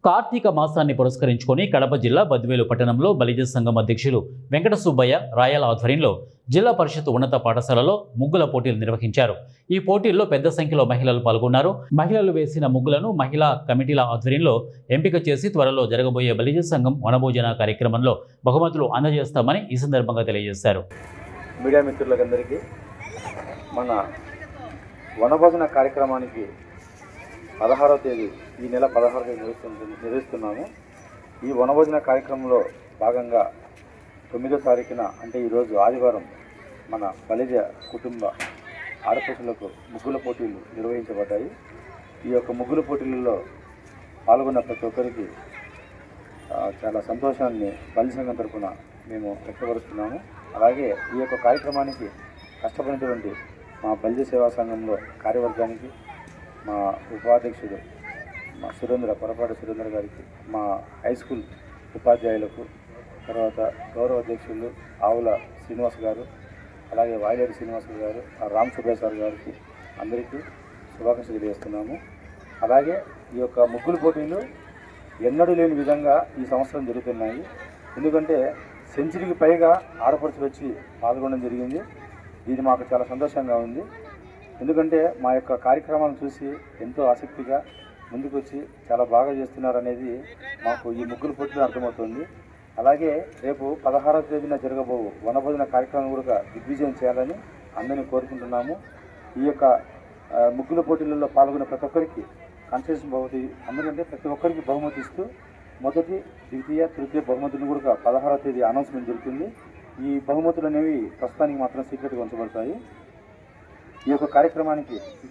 కార్తీక మాసాన్ని పురస్కరించుకొని కడప జిల్లా బద్వేలు పట్టణంలో బలిజ సంఘం అధ్యక్షులు వెంకట సుబ్బయ్య రాయల ఆధ్వర్యంలో జిల్లా పరిషత్ ఉన్నత పాఠశాలలో ముగ్గుల పోటీలు నిర్వహించారు. ఈ పోటీల్లో పెద్ద సంఖ్యలో మహిళలు పాల్గొన్నారు. మహిళలు వేసిన ముగ్గులను మహిళా కమిటీల ఆధ్వర్యంలో ఎంపిక చేసి త్వరలో జరగబోయే బలిజ సంఘం వనభోజన కార్యక్రమంలో బహుమతులు అందజేస్తామని ఈ సందర్భంగా తెలియజేశారు. మీడియా మిత్రులందరికీ మన వనభోజన కార్యక్రమానికి 16వ తేదీ ఈ నెల 16వ తేదీ నిర్వహిస్తున్నాము. ఈ వనభోజన కార్యక్రమంలో భాగంగా 9వ తారీఖున అంటే ఈరోజు ఆదివారం మన బలిజ కుటుంబ ఆడపడుచులకు ముగ్గుల పోటీలు నిర్వహించబడ్డాయి. ఈ యొక్క ముగ్గుల పోటీలలో పాల్గొన్న ప్రతి ఒక్కరికి చాలా సంతోషాన్ని బలిజ సంఘం తరఫున మేము వ్యక్తపరుస్తున్నాము. అలాగే ఈ యొక్క కార్యక్రమానికి కష్టపడినటువంటి మా బలిజ సేవా సంఘంలో కార్యవర్గానికి, మా ఉపాధ్యక్షుడు మా పొరపాటి సురేంద్ర గారికి, మా హై స్కూల్ ఉపాధ్యాయులకు, తర్వాత గౌరవ అధ్యక్షులు ఆవుల శ్రీనివాస్ గారు, అలాగే వాయిలేరు శ్రీనివాస్ గారు, రామ్ సుబ్రహ్మణ్య గారికి అందరికీ శుభాకాంక్షలు తెలియజేస్తున్నాము. అలాగే ఈ యొక్క ముగ్గుల పోటీలు ఎన్నడూ లేని విధంగా ఈ సంవత్సరం జరుగుతున్నాయి. ఎందుకంటే సెంచరీకి పైగా ఆడపడుచులు వచ్చి పాల్గొనడం జరిగింది. ఇది మాకు చాలా సంతోషంగా ఉంది. ఎందుకంటే మా యొక్క కార్యక్రమాలను చూసి ఎంతో ఆసక్తిగా ముందుకు వచ్చి చాలా బాగా చేస్తున్నారనేది మాకు ఈ ముగ్గుల పోటీలో అర్థమవుతుంది. అలాగే రేపు 16వ తేదీన జరగబో వనభోజన కార్యక్రమం కూడా దిగ్విజయం చేయాలని అందరినీ కోరుకుంటున్నాము. ఈ యొక్క ముగ్గుల పోటీలలో పాల్గొన్న ప్రతి ఒక్కరికి కన్సెషన్ బహుమతి, అందుకంటే ప్రతి ఒక్కరికి బహుమతి ఇస్తూ మొదటి, ద్వితీయ, తృతీయ బహుమతులను కూడా 16వ తేదీ అనౌన్స్మెంట్ జరుగుతుంది. ఈ బహుమతులు అనేవి ప్రస్తుతానికి మాత్రం సీక్రెట్గా ఉంచబడతాయి. ఈ యొక్క కార్యక్రమానికి